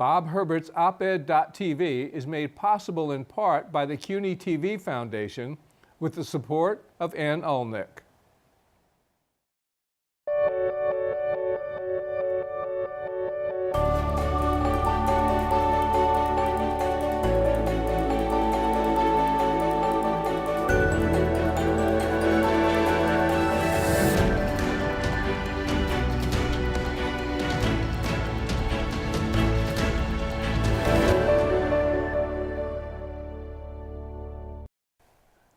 Bob Herbert's OpEd.tv is made possible in part by the CUNY TV Foundation with the support of Ann Ulnick.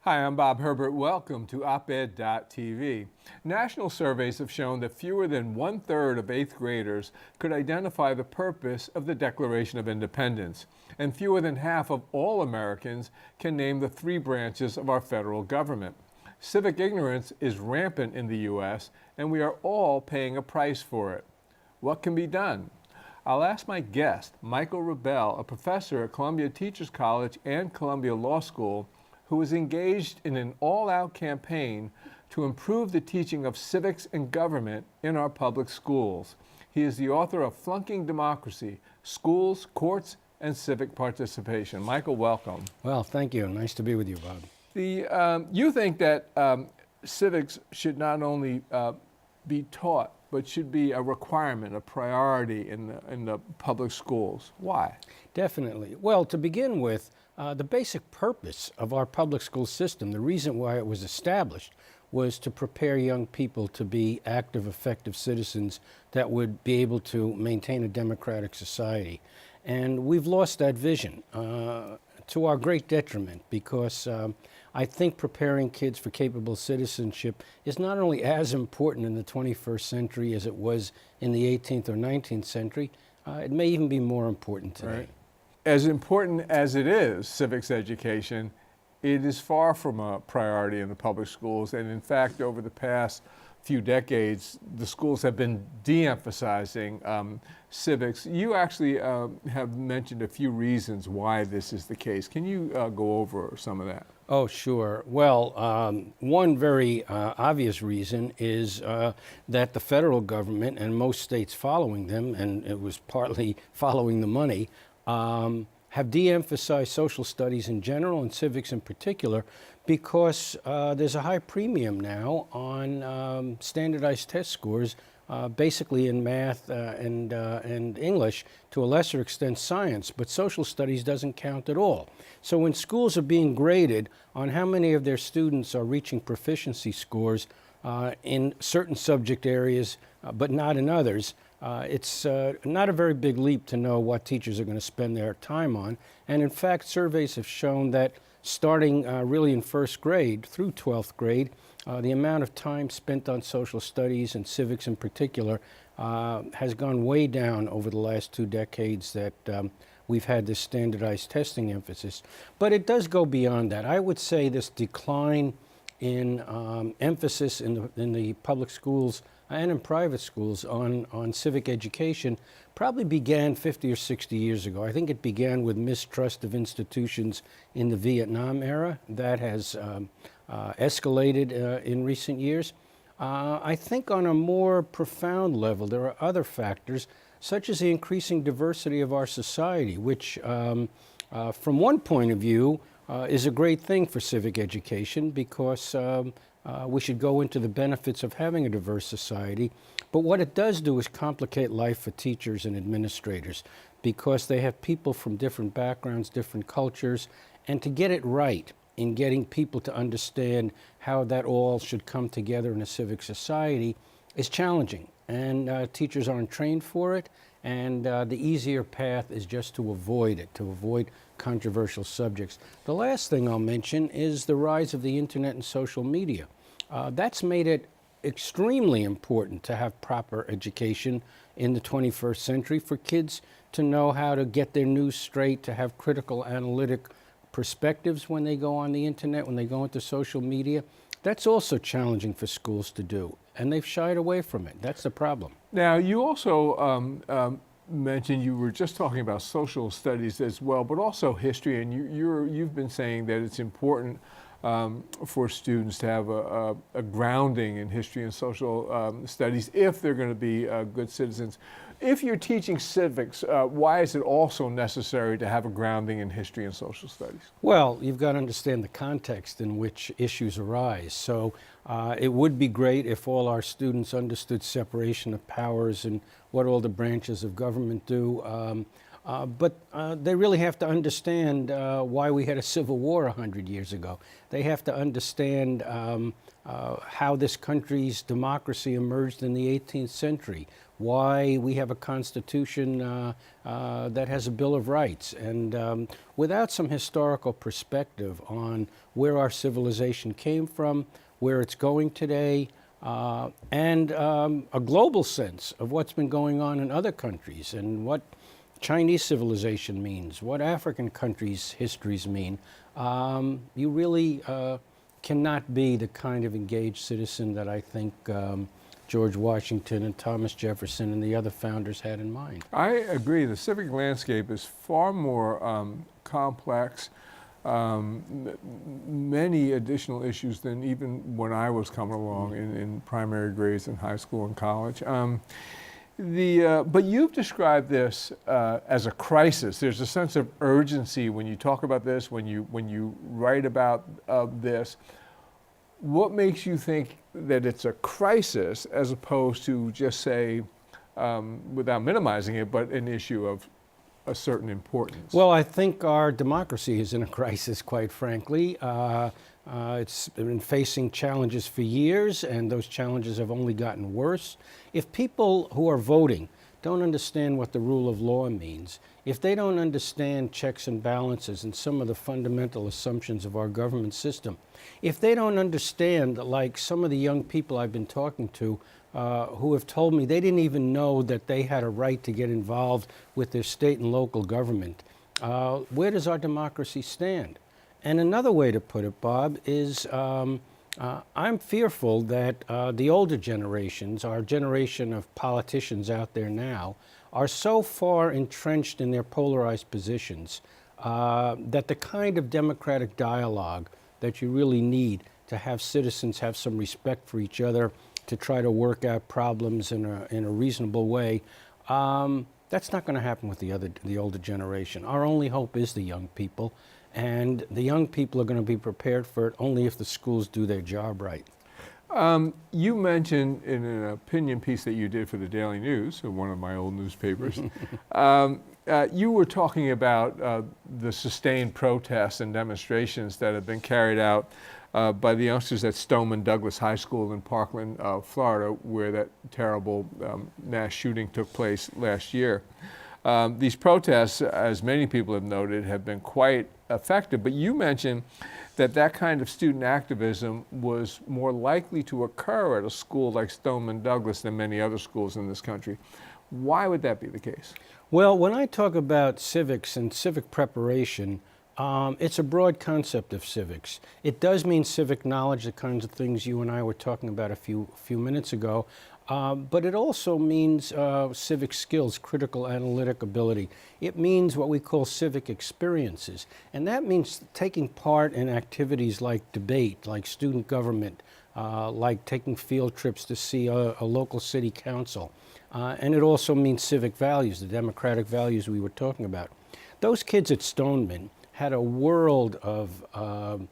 Hi, I'm Bob Herbert. Welcome to OpEd.tv. National surveys have shown that fewer than 1/3 of 8th graders could identify the purpose of the Declaration of Independence, and fewer than half of all Americans can name the 3 branches of our federal government. Civic ignorance is rampant in the U.S., and we are all paying a price for it. What can be done? I'll ask my guest, Michael Rebell, a professor at Columbia Teachers College and Columbia Law School, who is engaged in an all-out campaign to improve the teaching of civics and government in our public schools. He is the author of Flunking Democracy, Schools, Courts, and Civic Participation. Michael, welcome. Well, thank you. Nice to be with you, Bob. You think that civics should not only be taught, but should be a requirement, a priority in the public schools. Why? Definitely. Well, to begin with, the basic purpose of our public school system, the reason why it was established, was to prepare young people to be active, effective citizens that would be able to maintain a democratic society. And we've lost that vision to our great detriment, because I think preparing kids for capable citizenship is not only as important in the 21st century as it was in the 18th or 19th century, it may even be more important today. Right. As important as it is, civics education, it is far from a priority in the public schools. And in fact, over the past few decades, the schools have been de-emphasizing civics. You actually have mentioned a few reasons why this is the case. Can you go over some of that? Oh, sure. Well, one very obvious reason is that the federal government and most states following them, and it was partly following the money, have de-emphasized social studies in general and civics in particular, because there's a high premium now on standardized test scores, basically in math and English, to a lesser extent science, but social studies doesn't count at all. So when schools are being graded on how many of their students are reaching proficiency scores in certain subject areas, but not in others, it's not a very big leap to know what teachers are going to spend their time on. And in fact, surveys have shown that starting really in first grade through 12th grade, the amount of time spent on social studies and civics in particular has gone way down over the last 2 decades that we've had this standardized testing emphasis. But it does go beyond that. I would say this decline in emphasis in the public schools and in private schools on civic education probably began 50 or 60 years ago. I think it began with mistrust of institutions in the Vietnam era. That has escalated in recent years. I think on a more profound level, there are other factors, such as the increasing diversity of our society, which from one point of view is a great thing for civic education, because we should go into the benefits of having a diverse society. But what it does do is complicate life for teachers and administrators, because they have people from different backgrounds, different cultures, and to get it right in getting people to understand how that all should come together in a civic society is challenging. And teachers aren't trained for it, and the easier path is just to avoid it, to avoid controversial subjects. The last thing I'll mention is the rise of the internet and social media. That's made it extremely important to have proper education in the 21st century for kids to know how to get their news straight, to have critical analytic perspectives when they go on the internet, when they go into social media. That's also challenging for schools to do, and they've shied away from it. That's the problem. Now, you also mentioned, you were just talking about social studies as well, but also history, and you've been saying that it's important for students to have a grounding in history and social studies if they're going to be good citizens. if you're teaching civics, why is it also necessary to have a grounding in history and social studies? Well, you've got to understand the context in which issues arise. So it would be great if all our students understood separation of powers and what all the branches of government do. But they really have to understand why we had a civil war 100 years ago. They have to understand how this country's democracy emerged in the 18th century, why we have a constitution that has a Bill of Rights. And without some historical perspective on where our civilization came from, where it's going today, and a global sense of what's been going on in other countries and what Chinese civilization means, what African countries' histories mean, you really cannot be the kind of engaged citizen that I think George Washington and Thomas Jefferson and the other founders had in mind. I agree. The civic landscape is far more complex, many additional issues than even when I was coming along in primary grades in high school and college. But you've described this as a crisis. There's a sense of urgency when you talk about this, when you write about this. What makes you think that it's a crisis as opposed to just say, without minimizing it, but an issue of a certain importance? Well, I think our democracy is in a crisis, quite frankly. It's been facing challenges for years, and those challenges have only gotten worse. If people who are voting don't understand what the rule of law means, if they don't understand checks and balances and some of the fundamental assumptions of our government system, if they don't understand, like some of the young people I've been talking to who have told me they didn't even know that they had a right to get involved with their state and local government, where does our democracy stand? And another way to put it, Bob, is I'm fearful that the older generations, our generation of politicians out there now, are so far entrenched in their polarized positions that the kind of democratic dialogue that you really need to have citizens have some respect for each other, to try to work out problems in a reasonable way, that's not going to happen with the older generation. Our only hope is the young people. And the young people are going to be prepared for it only if the schools do their job right. You mentioned in an opinion piece that you did for the Daily News, one of my old newspapers, you were talking about the sustained protests and demonstrations that have been carried out by the youngsters at Stoneman Douglas High School in Parkland, Florida, where that terrible mass shooting took place last year. These protests, as many people have noted, have been quite effective, but you mentioned that kind of student activism was more likely to occur at a school like Stoneman Douglas than many other schools in this country. Why would that be the case? Well, when I talk about civics and civic preparation, it's a broad concept of civics. It does mean civic knowledge, the kinds of things you and I were talking about a few minutes ago. But it also means civic skills, critical analytic ability. It means what we call civic experiences. And that means taking part in activities like debate, like student government, like taking field trips to see a local city council. And it also means civic values, the democratic values we were talking about. Those kids at Stoneman had a world of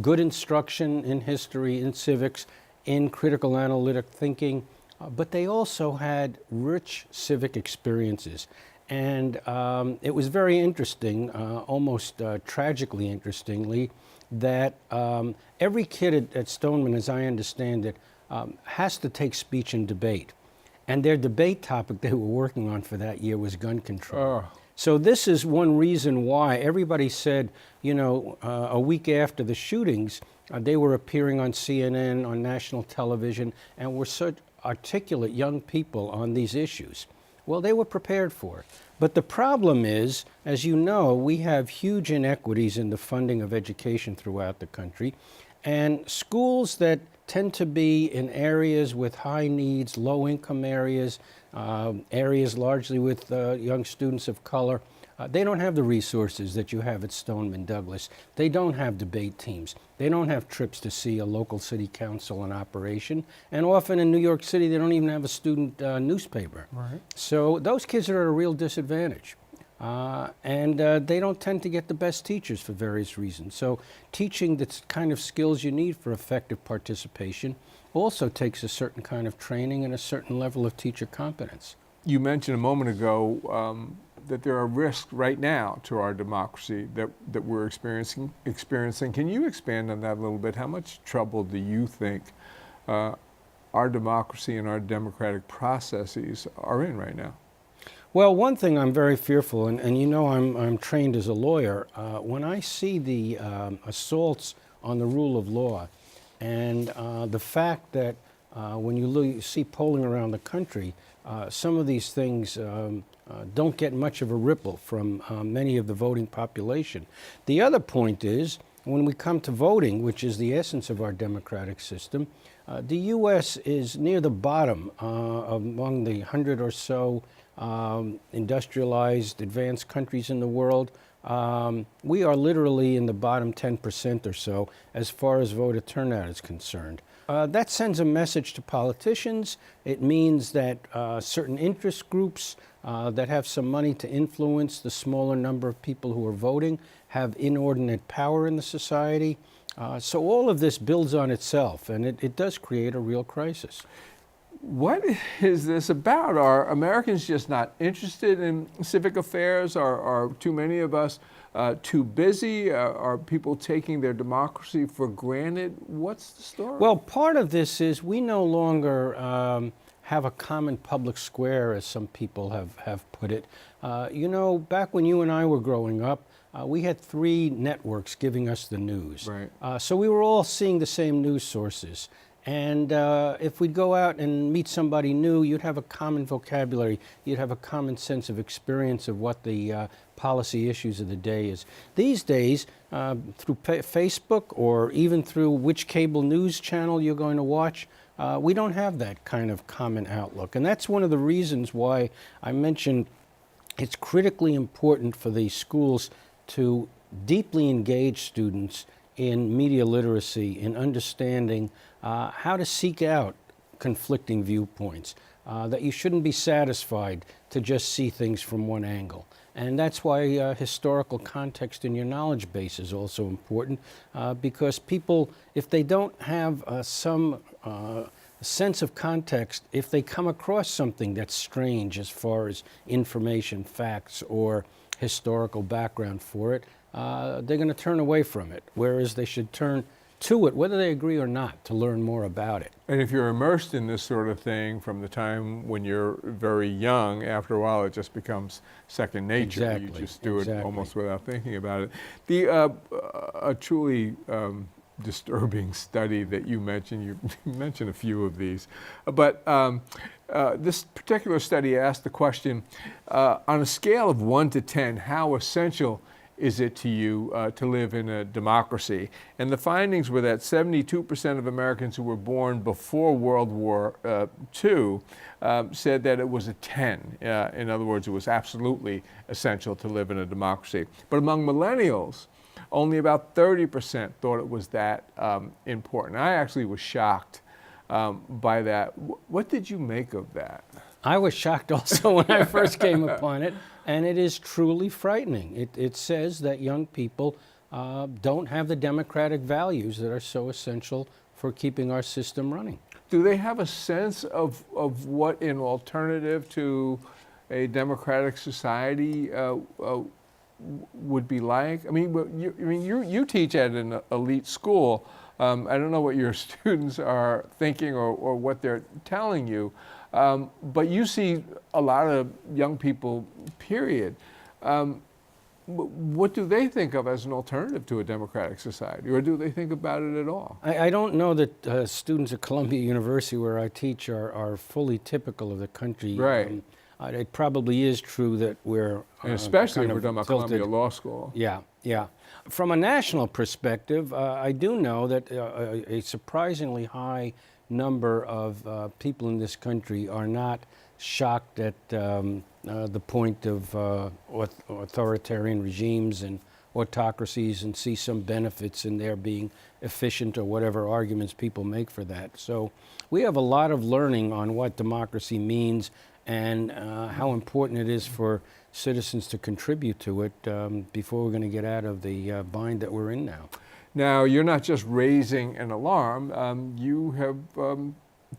good instruction in history, in civics, in critical analytic thinking, but they also had rich civic experiences. And it was very interesting, almost tragically interestingly, that every kid at Stoneman, as I understand it, has to take speech and debate. And their debate topic they were working on for that year was gun control. Oh. So this is one reason why everybody said, you know, a week after the shootings, they were appearing on CNN, on national television, and were such articulate young people on these issues. Well, they were prepared for it. But the problem is, as you know, we have huge inequities in the funding of education throughout the country, and schools that tend to be in areas with high needs, low-income areas, areas largely with young students of color, They don't have the resources that you have at Stoneman Douglas. They don't have debate teams. They don't have trips to see a local city council in operation. And often in New York City, they don't even have a student newspaper. Right. So those kids are at a real disadvantage. And they don't tend to get the best teachers for various reasons. So teaching the kind of skills you need for effective participation also takes a certain kind of training and a certain level of teacher competence. You mentioned a moment ago that there are risks right now to our democracy that we're experiencing. Can you expand on that a little bit? How much trouble do you think our democracy and our democratic processes are in right now? Well, one thing I'm very fearful, and you know I'm trained as a lawyer, when I see the assaults on the rule of law and the fact that when you see polling around the country, some of these things don't get much of a ripple from many of the voting population. The other point is, when we come to voting, which is the essence of our democratic system, the U.S. is near the bottom among the 100 or so industrialized, advanced countries in the world. We are literally in the bottom 10% or so as far as voter turnout is concerned. That sends a message to politicians. It means that certain interest groups that have some money to influence the smaller number of people who are voting have inordinate power in the society. So all of this builds on itself, and it does create a real crisis. What is this about? Are Americans just not interested in civic affairs? Are too many of us too busy? Are people taking their democracy for granted? What's the story? Well, part of this is we no longer have a common public square, as some people have put it. You know, back when you and I were growing up, we had 3 networks giving us the news. Right. So we were all seeing the same news sources. And if we'd go out and meet somebody new, you'd have a common vocabulary. You'd have a common sense of experience of what the policy issues of the day is. These days, through Facebook or even through which cable news channel you're going to watch, we don't have that kind of common outlook. And that's one of the reasons why I mentioned it's critically important for the schools to deeply engage students in media literacy, in understanding how to seek out conflicting viewpoints, that you shouldn't be satisfied to just see things from one angle. And that's why historical context in your knowledge base is also important, because people, if they don't have some sense of context, if they come across something that's strange as far as information, facts, or historical background for it, they're going to turn away from it, whereas they should turn to it, whether they agree or not, to learn more about it. And if you're immersed in this sort of thing from the time when you're very young, after a while it just becomes second nature. Exactly. You just do it almost without thinking about it. A truly disturbing study that you mentioned a few of these, but this particular study asked the question, on a scale of 1 to 10, how essential is it to you to live in a democracy? And the findings were that 72% of Americans who were born before World War II said that it was a 10. In other words, it was absolutely essential to live in a democracy. But among millennials, only about 30% thought it was that important. I actually was shocked by that. What did you make of that? I was shocked also when I first came upon it, and it is truly frightening. It says that young people don't have the democratic values that are so essential for keeping our system running. Do they have a sense of what an alternative to a democratic society would be like? I mean, you teach at an elite school. I don't know what your students are thinking or what they're telling you, but you see a lot of young people, period. What do they think of as an alternative to a democratic society, or do they think about it at all? I don't know that students at Columbia University, where I teach, are fully typical of the country. Right. It probably is true that we're and especially if we're talking about tilted. Columbia Law School. Yeah, yeah. From a national perspective, I do know that a surprisingly high number of people in this country are not shocked at the point of authoritarian regimes and autocracies and see some benefits in their being efficient or whatever arguments people make for that. So we have a lot of learning on what democracy means and how important it is for citizens to contribute to it before we're going to get out of the bind that we're in now. Now, you're not just raising an alarm, you have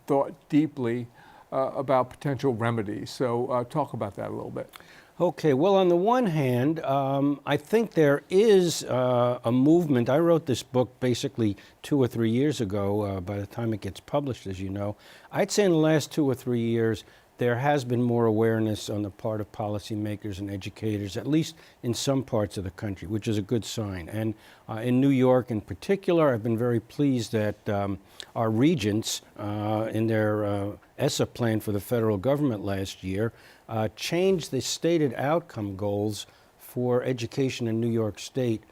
thought deeply about potential remedies. So talk about that a little bit. Okay, well, on the one hand, I think there is a movement. I wrote this book basically 2 or 3 years ago, by the time it gets published, as you know. I'd say in the last 2 or 3 years, there has been more awareness on the part of policymakers and educators, at least in some parts of the country, which is a good sign. And in New York in particular, I've been very pleased that our regents, in their ESSA plan for the federal government last year, changed the stated outcome goals for education in New York State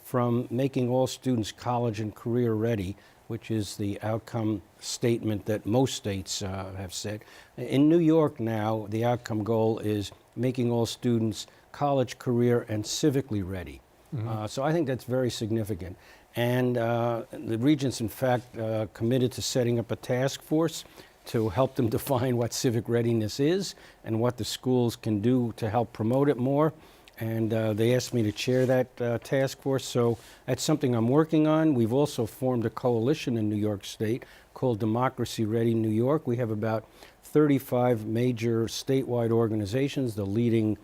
from making all students college and career ready, which is the outcome statement that most states have said. In New York now, the outcome goal is making all students college, career, and civically ready. Mm-hmm. So I think that's very significant. And the regents, in fact, committed to setting up a task force to help them define what civic readiness is and what the schools can do to help promote it more. And they asked me to chair that task force, so that's something I'm working on. We've also formed a coalition in New York State called Democracy Ready New York. We have about 35 major statewide organizations, the leading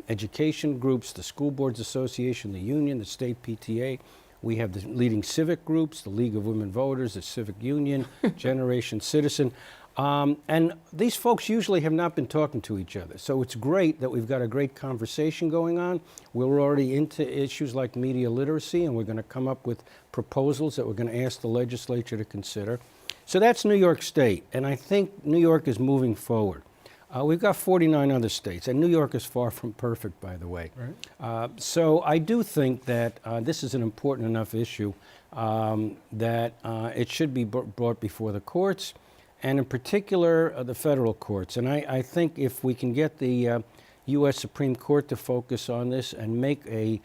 education groups, the School Boards Association, the union, the state PTA. We have the leading civic groups, the League of Women Voters, the Civic Union, Generation Citizen. And these folks usually have not been talking to each other. So it's great that we've got a great conversation going on. We're already into issues like media literacy, and we're going to come up with proposals that we're going to ask the legislature to consider. So that's New York State, and I think New York is moving forward. We've got 49 other states, and New York is far from perfect, by the way. Right. So I do think that this is an important enough issue that it should be brought before the courts, and in particular the federal courts. And I think if we can get the U.S. Supreme Court to focus on this and make a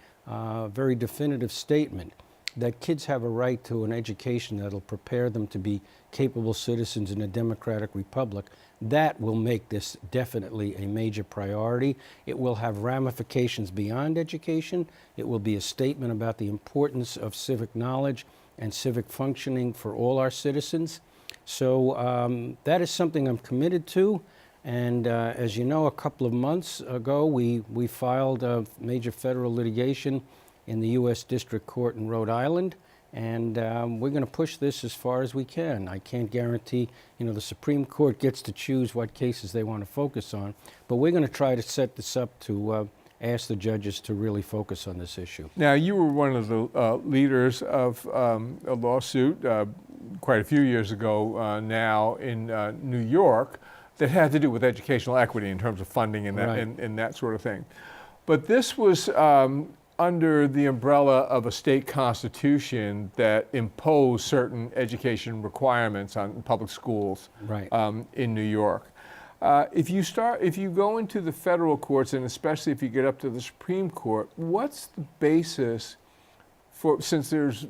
very definitive statement that kids have a right to an education that'll prepare them to be capable citizens in a democratic republic, that will make this definitely a major priority. It will have ramifications beyond education. It will be a statement about the importance of civic knowledge and civic functioning for all our citizens. So that is something I'm committed to. And as you know, a couple of months ago, we filed a major federal litigation in the U.S. District Court in Rhode Island. And we're going to push this as far as we can. I can't guarantee, the Supreme Court gets to choose what cases they want to focus on, but we're going to try to set this up to ask the judges to really focus on this issue. Now, you were one of the leaders of a lawsuit quite a few years ago now in New York that had to do with educational equity in terms of funding and that, right, and that sort of thing. But this was under the umbrella of a state constitution that imposed certain education requirements on public schools, right, in New York. If you go into the federal courts, and especially if you get up to the Supreme Court, what's the basis for, since there's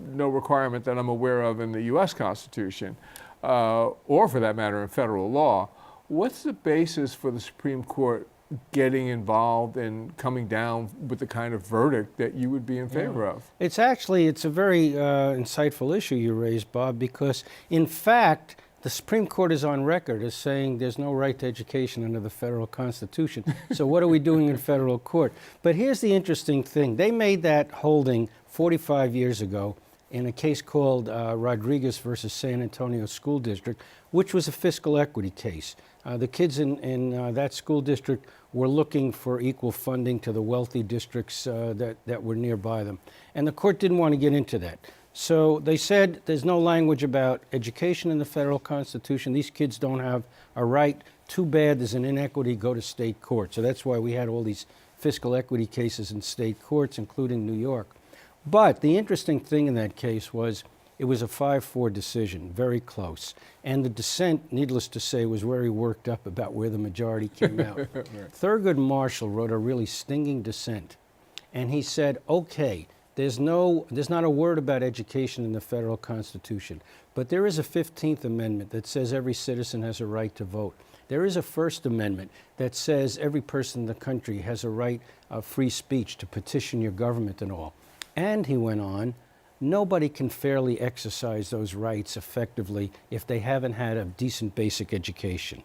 no requirement that I'm aware of in the U.S. Constitution, or for that matter in federal law, what's the basis for the Supreme Court getting involved and coming down with the kind of verdict that you would be in favor of? It's a very insightful issue you raised, Bob, because in fact, the Supreme Court is on record as saying there's no right to education under the federal Constitution. So what are we doing in federal court? But here's the interesting thing. They made that holding 45 years ago in a case called Rodriguez versus San Antonio School District, which was a fiscal equity case. The kids in that school district were looking for equal funding to the wealthy districts that were nearby them. And the court didn't want to get into that. So they said there's no language about education in the federal Constitution. These kids don't have a right. Too bad, there's an inequity, go to state court. So that's why we had all these fiscal equity cases in state courts, including New York. But the interesting thing in that case was It was a 5-4 decision, very close. And the dissent, needless to say, was very worked up about where the majority came out. Right. Thurgood Marshall wrote a really stinging dissent. And he said, okay, there's not a word about education in the federal Constitution, but there is a 15th Amendment that says every citizen has a right to vote. There is a First Amendment that says every person in the country has a right of free speech to petition your government and all. And he went on, nobody can fairly exercise those rights effectively if they haven't had a decent basic education.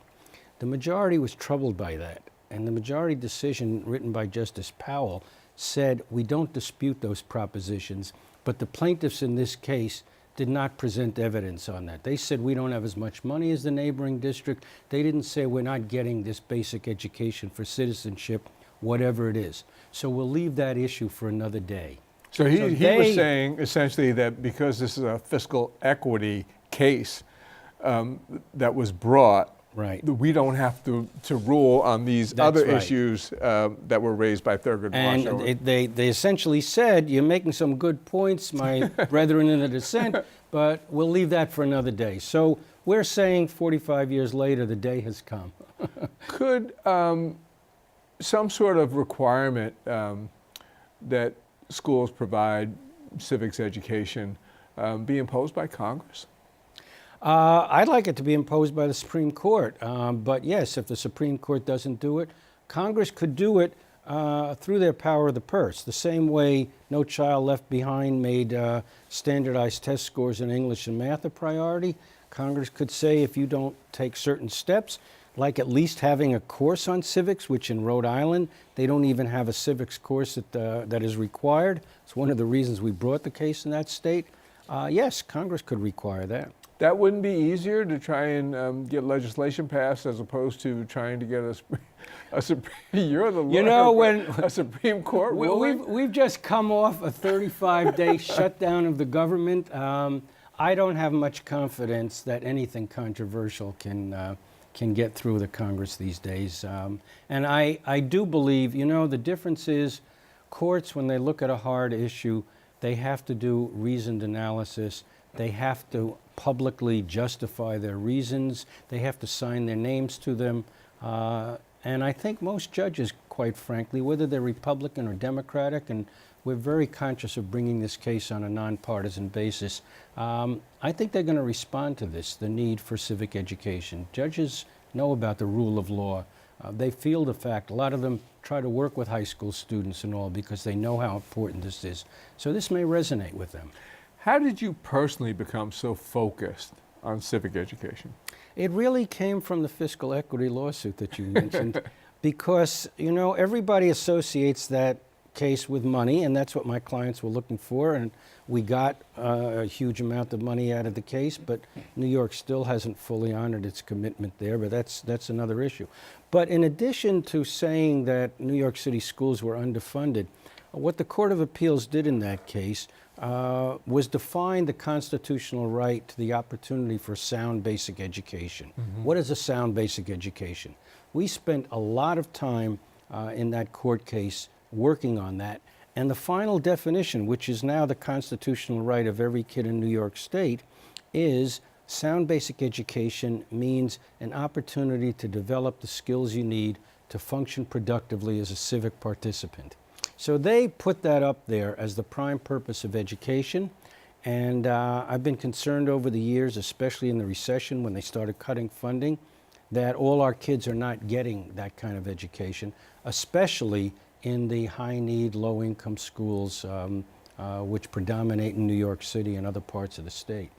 The majority was troubled by that, and the majority decision written by Justice Powell said, we don't dispute those propositions, but the plaintiffs in this case did not present evidence on that. They said we don't have as much money as the neighboring district. They didn't say we're not getting this basic education for citizenship, whatever it is. So we'll leave that issue for another day. So he was saying essentially that because this is a fiscal equity case that was brought, right, we don't have to rule on these other issues that were raised by Thurgood Marshall. And they essentially said, you're making some good points, my brethren in the dissent, but we'll leave that for another day. So we're saying 45 years later, the day has come. Could some sort of requirement that schools provide civics education be imposed by Congress? I'd like it to be imposed by the Supreme Court. But yes, if the Supreme Court doesn't do it, Congress could do it through their power of the purse. The same way No Child Left Behind made standardized test scores in English and math a priority, Congress could say if you don't take certain steps, like at least having a course on civics, which in Rhode Island, they don't even have a civics course that is required. It's one of the reasons we brought the case in that state. Yes, Congress could require that. That wouldn't be easier to try and get legislation passed as opposed to trying to get a Supreme Court ruling? We've just come off a 35-day shutdown of the government. I don't have much confidence that anything controversial can get through the Congress these days. And I do believe, the difference is courts, when they look at a hard issue, they have to do reasoned analysis. They have to publicly justify their reasons. They have to sign their names to them. And I think most judges, quite frankly, whether they're Republican or Democratic, and we're very conscious of bringing this case on a nonpartisan basis, I think they're going to respond to this, the need for civic education. Judges know about the rule of law. They feel the fact. A lot of them try to work with high school students and all because they know how important this is. So this may resonate with them. How did you personally become so focused on civic education? It really came from the fiscal equity lawsuit that you mentioned because, everybody associates that case with money, and that's what my clients were looking for, and we got a huge amount of money out of the case, but New York still hasn't fully honored its commitment there, but that's another issue. But in addition to saying that New York City schools were underfunded, what the Court of Appeals did in that case was define the constitutional right to the opportunity for sound basic education. Mm-hmm. What is a sound basic education? We spent a lot of time in that court case working on that, and the final definition, which is now the constitutional right of every kid in New York State, is sound basic education means an opportunity to develop the skills you need to function productively as a civic participant. So they put that up there as the prime purpose of education, and I've been concerned over the years, especially in the recession when they started cutting funding, that all our kids are not getting that kind of education, especially in the high-need, low-income schools which predominate in New York City and other parts of the state.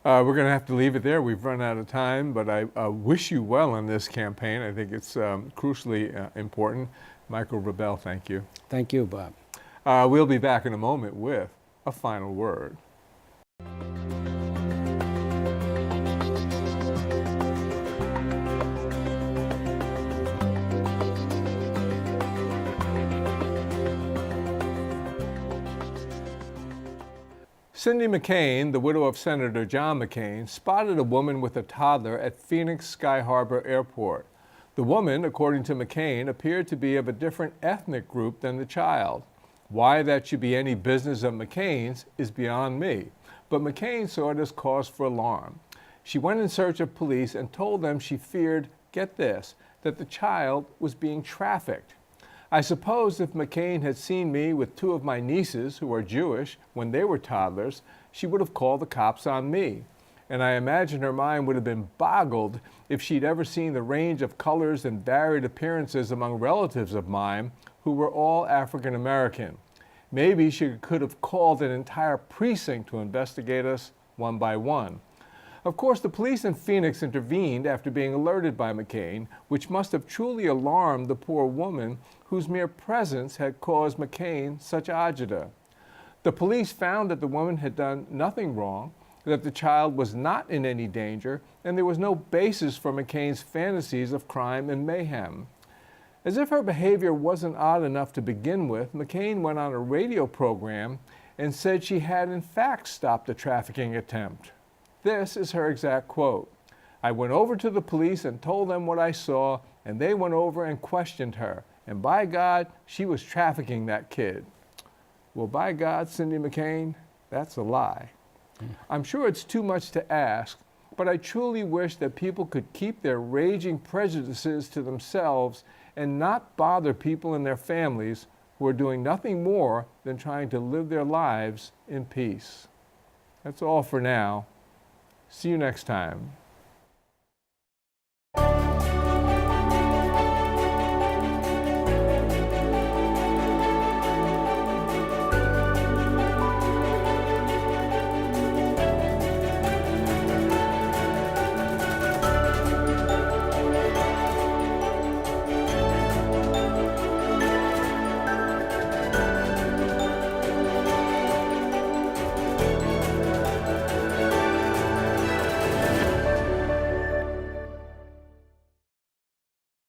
We're going to have to leave it there. We've run out of time, but I wish you well in this campaign. I think it's crucially important. Michael Rebell, thank you. Thank you, Bob. We'll be back in a moment with a final word. Cindy McCain, the widow of Senator John McCain, spotted a woman with a toddler at Phoenix Sky Harbor Airport. The woman, according to McCain, appeared to be of a different ethnic group than the child. Why that should be any business of McCain's is beyond me. but McCain saw it as cause for alarm. She went in search of police and told them she feared, get this, that the child was being trafficked. I suppose if McCain had seen me with two of my nieces, who are Jewish, when they were toddlers, she would have called the cops on me. And I imagine her mind would have been boggled if she'd ever seen the range of colors and varied appearances among relatives of mine who were all African American. Maybe she could have called an entire precinct to investigate us one by one. Of course, the police in Phoenix intervened after being alerted by McCain, which must have truly alarmed the poor woman whose mere presence had caused McCain such agita. The police found that the woman had done nothing wrong, that the child was not in any danger, and there was no basis for McCain's fantasies of crime and mayhem. As if her behavior wasn't odd enough to begin with, McCain went on a radio program and said she had in fact stopped a trafficking attempt. This is her exact quote. "I went over to the police and told them what I saw, and they went over and questioned her. And by God, she was trafficking that kid." Well, by God, Cindy McCain, that's a lie. I'm sure it's too much to ask, but I truly wish that people could keep their raging prejudices to themselves and not bother people and their families who are doing nothing more than trying to live their lives in peace. That's all for now. See you next time.